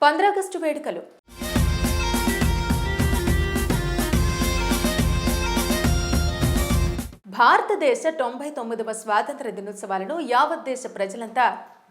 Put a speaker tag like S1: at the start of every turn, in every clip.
S1: 15 August వేడుకలు. భారతదేశ 99వ స్వాతంత్ర దినోత్సవాలను యావత్ దేశ ప్రజలంతా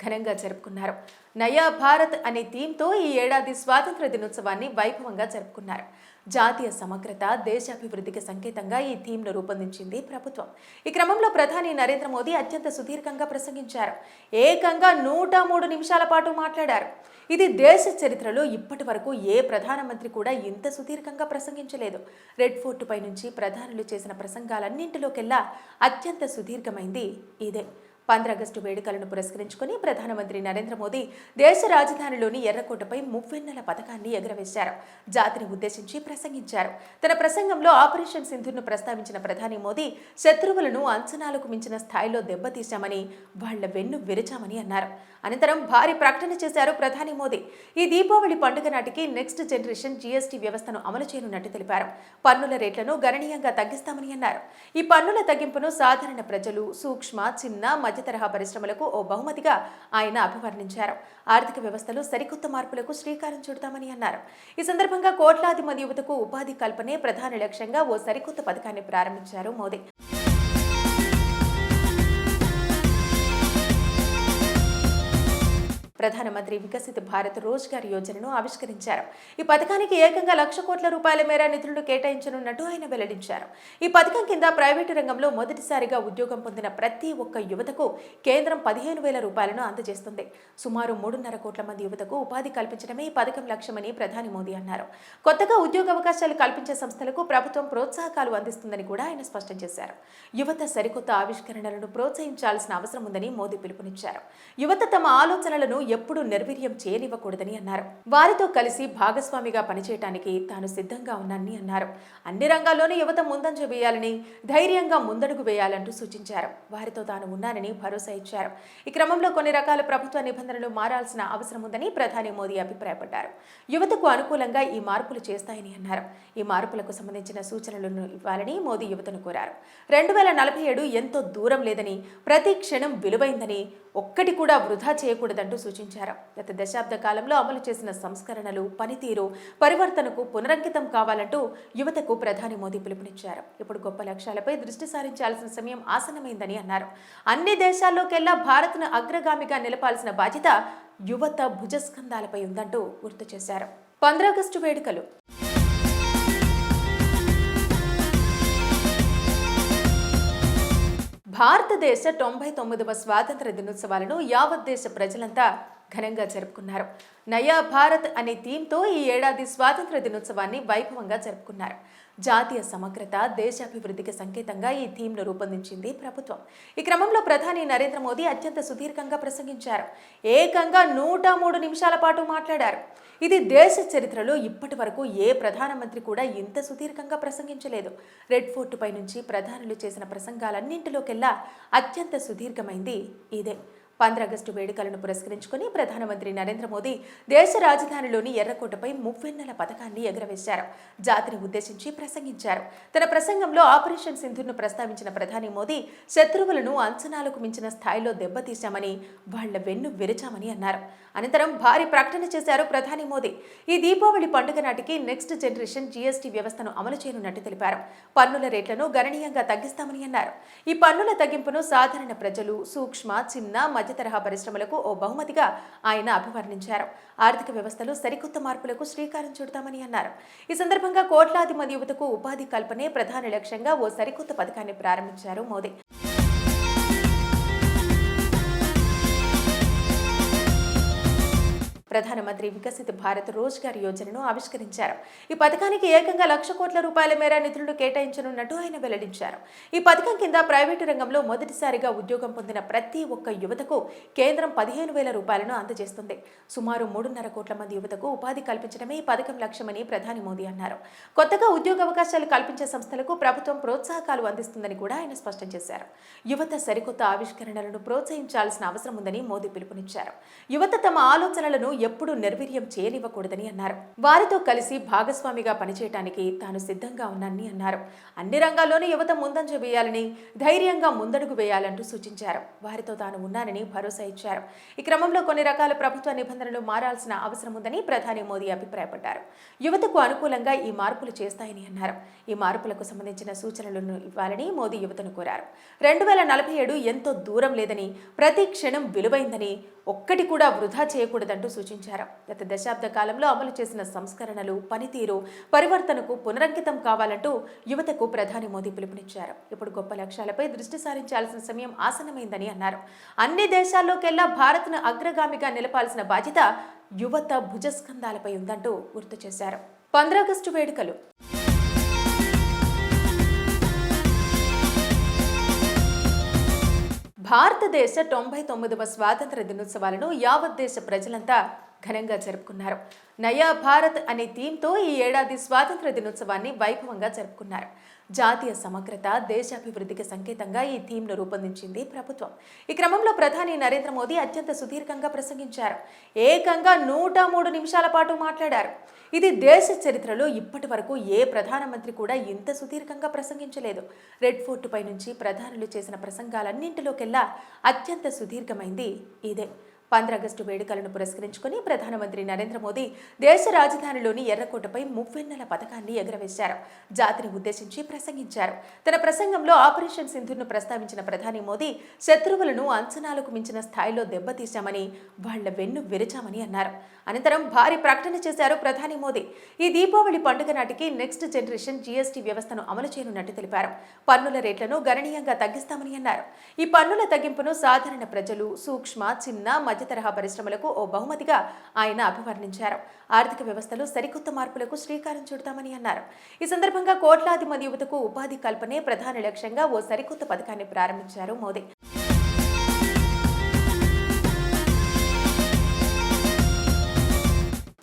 S1: ఘనంగా జరుపుకున్నారు. నయా భారత్ అనే థీమ్తో ఈ ఏడాది స్వాతంత్ర దినోత్సవాన్ని వైభవంగా జరుపుకున్నారు. జాతీయ సమగ్రత, దేశాభివృద్ధికి సంకేతంగా ఈ థీమ్ను రూపొందించింది ప్రభుత్వం. ఈ క్రమంలో ప్రధాని నరేంద్ర మోదీ అత్యంత సుదీర్ఘంగా ప్రసంగించారు. ఏకంగా 103 నిమిషాల పాటు మాట్లాడారు. ఇది దేశ చరిత్రలో ఇప్పటి వరకు ఏ ప్రధానమంత్రి కూడా ఇంత సుదీర్ఘంగా ప్రసంగించలేదు. రెడ్ ఫోర్ట్ పై నుంచి ప్రధానులు చేసిన ప్రసంగాలన్నింటిలోకెల్లా అత్యంత సుదీర్ఘమైంది ఇదే. 15 ఆగస్టు వేడుకలను పురస్కరించుకుని ప్రధానమంత్రి నరేంద్ర మోదీ దేశ రాజధానిలోని ఎర్రకోటపై మువ్వెన్నెల పథకాన్ని ఎగురవేశారు. జాతిని ఉద్దేశించి ప్రసంగించారు. తన ప్రసంగంలో ఆపరేషన్ సింధూర్ను ప్రస్తావించిన ప్రధాని మోదీ శత్రువులను అంచనాలకు మించిన స్థాయిలో దెబ్బతీశామని, వాళ్ల వెన్ను విరిచామని అన్నారు. అనంతరం భారీ ప్రకటన చేశారు ప్రధాని మోదీ. ఈ దీపావళి పండుగ నాటికి నెక్స్ట్ జనరేషన్ జీఎస్టీ వ్యవస్థను అమలు చేయనున్నట్టు తెలిపారు. పన్నుల రేట్లను గణనీయంగా తగ్గిస్తామని అన్నారు. ఈ పన్నుల తగ్గింపును సాధారణ ప్రజలు, సూక్ష్మ, చిన్న, మధ్యతరహా పరిశ్రమలకు ఓ బహుమతిగా ఆయన అభివర్ణించారు. ఆర్థిక వ్యవస్థలో సరికొత్త మార్పులకు శ్రీకారం చుడతామని అన్నారు. ఈ సందర్భంగా కోట్లాది మంది యువతకు ఉపాధి కల్పనే ప్రధాన లక్ష్యంగా ఓ సరికొత్త పథకాన్ని ప్రారంభించారు మోదీ. ప్రధానమంత్రి వికసిత్ భారత్ రోజ్గార్ యోజనను ఆవిష్కరించారు. ఈ పథకానికి ఏకంగా 1,00,000 కోట్ల రూపాయల మేర నిధులను కేటాయించనున్నట్టు ఆయన వెల్లడించారు. ఈ పథకం కింద ప్రైవేటు రంగంలో మొదటిసారిగా ఉద్యోగం పొందిన ప్రతి ఒక్క యువతకు కేంద్రం 15,000 రూపాయలను అందజేస్తుంది. సుమారు 3.5 కోట్ల మంది యువతకు ఉపాధి కల్పించడమే ఈ పథకం లక్ష్యమని ప్రధాని మోదీ అన్నారు. కొత్తగా ఉద్యోగ అవకాశాలు కల్పించే సంస్థలకు ప్రభుత్వం ప్రోత్సాహకాలు అందిస్తుందని కూడా ఆయన స్పష్టం చేశారు. యువత సరికొత్త ఆవిష్కరణలను ప్రోత్సహించాల్సిన అవసరం ఉందని మోదీ పిలుపునిచ్చారు. యువత తమ ఆలోచనలను ఎప్పుడూ నిర్వీర్యం చేయనివ్వకూడదని అన్నారు. వారితో కలిసి భాగస్వామిగా పనిచేయడానికి తాను సిద్ధంగా ఉన్నానని అన్నారు. అన్ని రంగాల్లోనూ యువత ముందంజ వేయాలని, ధైర్యంగా ముందడుగు వేయాలంటూ సూచించారు. వారితో తాను ఉన్నానని భరోసా ఇచ్చారు. ఈ క్రమంలో కొన్ని రకాల ప్రభుత్వ నిబంధనలు మారాల్సిన అవసరం ఉందని ప్రధాని మోదీ అభిప్రాయపడ్డారు. యువతకు అనుకూలంగా ఈ మార్పులు చేస్తాయని అన్నారు. ఈ మార్పులకు సంబంధించిన సూచనలను ఇవ్వాలని మోదీ యువతను కోరారు. 2047 ఎంతో దూరం లేదని, ప్రతి క్షణం విలువైందని, ఒక్కటి కూడా వృధా చేయకూడదంటూ సూచించారు. గత దశాబ్ద కాలంలో అమలు చేసిన సంస్కరణలు, పనితీరు, పరివర్తనకు పునరంకితం కావాలంటూ యువతకు ప్రధాని మోదీ పిలుపునిచ్చారు. ఇప్పుడు గొప్ప లక్ష్యాలపై దృష్టి సారించాల్సిన సమయం ఆసన్నమైందని అన్నారు. అన్ని దేశాల్లోకెల్లా భారత్ను అగ్రగామిగా నిలపాల్సిన బాధ్యత యువత భుజస్కంధాలపై ఉందంటూ గుర్తు చేశారు. 15 ఆగస్టు వేడుకలు. భారతదేశ 99వ స్వాతంత్ర దినోత్సవాలను యావత్ దేశ ప్రజలంతా ఘనంగా జరుపుకున్నారు. నయా భారత్ అనే థీమ్తో ఈ ఏడాది స్వాతంత్ర దినోత్సవాన్ని వైభవంగా జరుపుకున్నారు. జాతీయ సమగ్రత, దేశాభివృద్ధికి సంకేతంగా ఈ థీమ్ను రూపొందించింది ప్రభుత్వం. ఈ క్రమంలో ప్రధాని నరేంద్ర మోదీ అత్యంత సుదీర్ఘంగా ప్రసంగించారు. ఏకంగా 103 నిమిషాల పాటు మాట్లాడారు. ఇది దేశ చరిత్రలో ఇప్పటి వరకు ఏ ప్రధానమంత్రి కూడా ఇంత సుదీర్ఘంగా ప్రసంగించలేదు. రెడ్ ఫోర్ట్ పై నుంచి ప్రధానులు చేసిన ప్రసంగాలన్నింటిలోకెల్లా అత్యంత సుదీర్ఘమైంది ఇదే. 15 ఆగస్టు వేడుకలను పురస్కరించుకుని ప్రధానమంత్రి నరేంద్ర మోదీ దేశ రాజధానిలోని ఎర్రకోటపై మువ్వెన్నెల పథకాన్ని ఎగురవేశారు. జాతిని ఉద్దేశించి ప్రసంగించారు. తన ప్రసంగంలో ఆపరేషన్ సింధూర్ను ప్రస్తావించిన ప్రధాని మోదీ శత్రువులను అంచనాలకు మించిన స్థాయిలో దెబ్బతీశామని, వాళ్ల వెన్ను విరిచామని అన్నారు. అనంతరం భారీ ప్రకటన చేశారు ప్రధాని మోదీ. ఈ దీపావళి పండుగ నాటికి నెక్స్ట్ జనరేషన్ జీఎస్టీ వ్యవస్థను అమలు చేయనున్నట్టు తెలిపారు. పన్నుల రేట్లను గణనీయంగా తగ్గిస్తామని అన్నారు. ఈ పన్నుల తగ్గింపును సాధారణ ప్రజలు, సూక్ష్మ, చిన్న, మధ్యతరహా పరిశ్రమలకు ఓ బహుమతిగా ఆయన అభివర్ణించారు. ఆర్థిక వ్యవస్థలో సరికొత్త మార్పులకు శ్రీకారం చుడతామని అన్నారు. ఈ సందర్భంగా కోట్లాది మంది యువతకు ఉపాధి కల్పనే ప్రధాన లక్ష్యంగా ఓ సరికొత్త పథకాన్ని ప్రారంభించారు మోదీ. ప్రధానమంత్రి వికసిత్ భారత్ రోజ్గార్ యోజనను ఆవిష్కరించారు. ఈ పథకానికి ఏకంగా 1,00,000 కోట్ల రూపాయల మేర నిధులను కేటాయించనున్నట్టు ఆయన వెల్లడించారు. ఈ పథకం కింద ప్రైవేటు రంగంలో మొదటిసారిగా ఉద్యోగం పొందిన ప్రతి ఒక్క యువతకు కేంద్రం 15,000 రూపాయలను అందజేస్తుంది. సుమారు 3.5 కోట్ల మంది యువతకు ఉపాధి కల్పించడమే ఈ పథకం లక్ష్యమని ప్రధాని మోదీ అన్నారు. కొత్తగా ఉద్యోగ అవకాశాలు కల్పించే సంస్థలకు ప్రభుత్వం ప్రోత్సాహకాలు అందిస్తుందని కూడా ఆయన స్పష్టం చేశారు. యువత సరికొత్త ఆవిష్కరణలను ప్రోత్సహించాల్సిన అవసరం ఉందని మోదీ పిలుపునిచ్చారు. యువత తమ ఆలోచనలను ఎప్పుడూ నిర్వీర్యం చేయనివ్వకూడదని అన్నారు. వారితో కలిసి భాగస్వామిగా పనిచేయడానికి తాను సిద్ధంగా ఉన్నానని అన్నారు. అన్ని రంగాల్లోనూ యువత ముందంజ వేయాలని, ధైర్యంగా ముందడుగు వేయాలంటూ సూచించారు. వారితో తాను ఉన్నానని భరోసా ఇచ్చారు. ఈ క్రమంలో కొన్ని రకాల ప్రభుత్వ నిబంధనలు మారాల్సిన అవసరం ఉందని ప్రధాని మోదీ అభిప్రాయపడ్డారు. యువతకు అనుకూలంగా ఈ మార్పులు చేస్తాయని అన్నారు. ఈ మార్పులకు సంబంధించిన సూచనలను ఇవ్వాలని మోదీ యువతను కోరారు. 2047 ఎంతో దూరం లేదని, ప్రతి క్షణం విలువైందని, ఒక్కటి కూడా వృధా చేయకూడదంటూ సూచించారు. గత దశాబ్ద కాలంలో అమలు చేసిన సంస్కరణలు, పనితీరు, పరివర్తనకు పునరంకితం కావాలంటూ యువతకు ప్రధాని మోదీ పిలుపునిచ్చారు. ఇప్పుడు గొప్ప లక్ష్యాలపై దృష్టి సారించాల్సిన సమయం ఆసన్నమైందని అన్నారు. అన్ని దేశాల్లోకెల్లా భారత్ను అగ్రగామిగా నిలపాల్సిన బాధ్యత యువత భుజస్కంధాలపై ఉందంటూ గుర్తు చేశారు. 15 ఆగస్టు వేడుకలు. భారతదేశ 99వ స్వాతంత్ర దినోత్సవాలను యావత్ దేశ ప్రజలంతా ఘనంగా జరుపుకున్నారు. నయా భారత్ అనే థీమ్తో ఈ ఏడాది స్వాతంత్ర దినోత్సవాన్ని వైభవంగా జరుపుకున్నారు. జాతీయ సమగ్రత, దేశాభివృద్ధికి సంకేతంగా ఈ థీమ్ను రూపొందించింది ప్రభుత్వం. ఈ క్రమంలో ప్రధాని నరేంద్ర మోదీ అత్యంత సుదీర్ఘంగా ప్రసంగించారు. ఏకంగా 103 నిమిషాల పాటు మాట్లాడారు. ఇది దేశ చరిత్రలో ఇప్పటి వరకు ఏ ప్రధానమంత్రి కూడా ఇంత సుదీర్ఘంగా ప్రసంగించలేదు. రెడ్ ఫోర్ట్ పై నుంచి ప్రధానులు చేసిన ప్రసంగాలన్నింటిలోకెల్లా అత్యంత సుదీర్ఘమైంది ఇదే. 15 ఆగస్టు వేడుకలను పురస్కరించుకుని ప్రధానమంత్రి నరేంద్ర మోదీ దేశ రాజధానిలోని ఎర్రకోటపై మువ్వెన్నెల పతాకాన్ని ఎగురవేశారు. జాతిని ఉద్దేశించి ప్రసంగించారు. తన ప్రసంగంలో ఆపరేషన్ సింధూర్ను ప్రస్తావించిన ప్రధాని మోదీ శత్రువులను అంచనాలకు మించిన స్థాయిలో దెబ్బతీశామని, వాళ్ల వెన్ను విరిచామని అన్నారు. అనంతరం భారీ ప్రకటన చేశారు ప్రధాని మోదీ. ఈ దీపావళి పండుగ నాటికి నెక్స్ట్ జనరేషన్ జీఎస్టీ వ్యవస్థను అమలు చేయనున్నట్టు తెలిపారు. పన్నుల రేట్లను గణనీయంగా తగ్గిస్తామని అన్నారు. ఈ పన్నుల తగ్గింపును సాధారణ ప్రజలు, సూక్ష్మ, చిన్న, మధ్యతరహా పరిశ్రమలకు ఓ బహుమతిగా ఆయన అభివర్ణించారు. ఆర్థిక వ్యవస్థలో సరికొత్త మార్పులకు శ్రీకారం చుడతామని అన్నారు. ఈ సందర్భంగా కోట్లాది మంది యువతకు ఉపాధి కల్పనే ప్రధాన లక్ష్యంగా ఓ సరికొత్త పథకాన్ని ప్రారంభించారు మోదీ.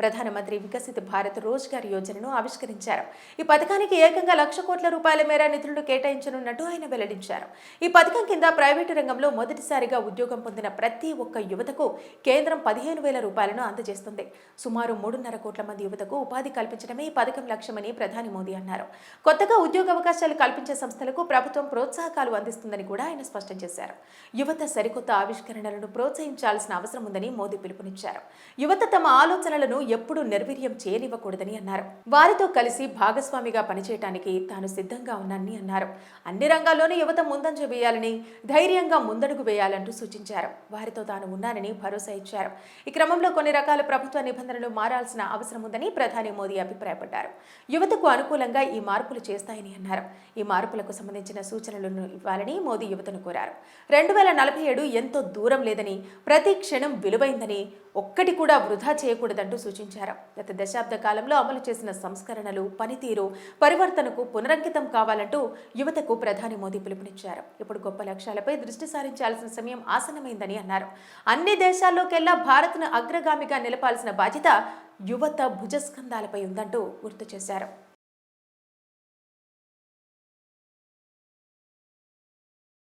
S1: ప్రధానమంత్రి వికసిత భారత్ రోజ్గార్ యోజనను ఆవిష్కరించారు. ఈ పథకానికి ఏకంగా 1,00,000 కోట్ల రూపాయల మేర నిధులను కేటాయించనున్నట్టు ఆయన వెల్లడించారు. ఈ పథకం కింద ప్రైవేటు రంగంలో మొదటిసారిగా ఉద్యోగం పొందిన ప్రతి ఒక్క యువతకు కేంద్రం 15,000 రూపాయలను అందజేస్తుంది. సుమారు 3.5 కోట్ల మంది యువతకు ఉపాధి కల్పించడమే ఈ పథకం లక్ష్యమని ప్రధాని మోదీ అన్నారు. కొత్తగా ఉద్యోగ అవకాశాలు కల్పించే సంస్థలకు ప్రభుత్వం ప్రోత్సాహకాలు అందిస్తుందని కూడా ఆయన స్పష్టం చేశారు. యువత సరికొత్త ఆవిష్కరణలను ప్రోత్సహించాల్సిన అవసరం ఉందని మోదీ పిలుపునిచ్చారు. యువత తమ ఆలోచనలను ఎప్పుడూ నిర్వీర్యం చేయనివ్వకూడదని అన్నారు. వారితో కలిసి భాగస్వామిగా పనిచేయడానికి తాను సిద్ధంగా ఉన్నానని అన్నారు. అన్ని రంగాల్లోనూ యువత ముందంజ వేయాలని, ధైర్యంగా ముందడుగు వేయాలంటూ సూచించారు. వారితో తాను ఉన్నానని భరోసా ఇచ్చారు. ఈ క్రమంలో కొన్ని రకాల ప్రభుత్వ నిబంధనలు మారాల్సిన అవసరం ఉందని ప్రధాని మోదీ అభిప్రాయపడ్డారు. యువతకు అనుకూలంగా ఈ మార్పులు చేస్తాయని అన్నారు. ఈ మార్పులకు సంబంధించిన సూచనలను ఇవ్వాలని మోదీ యువతను కోరారు. 2047 ఎంతో దూరం లేదని, ప్రతి క్షణం విలువైందని, ఒక్కటి కూడా వృధా చేయకూడదంటూ సూచించారు. గత దశాబ్ద కాలంలో అమలు చేసిన సంస్కరణలు, పనితీరు, పరివర్తనకు పునరంకితం కావాలంటూ యువతకు ప్రధాని మోదీ పిలుపునిచ్చారు. ఇప్పుడు గొప్ప లక్ష్యాలపై దృష్టి సారించాల్సిన సమయం ఆసన్నమైందని అన్నారు. అన్ని దేశాల్లోకెల్లా భారత్ను అగ్రగామిగా నిలపాల్సిన బాధ్యత యువత భుజస్కంధాలపై ఉందంటూ గుర్తు చేశారు.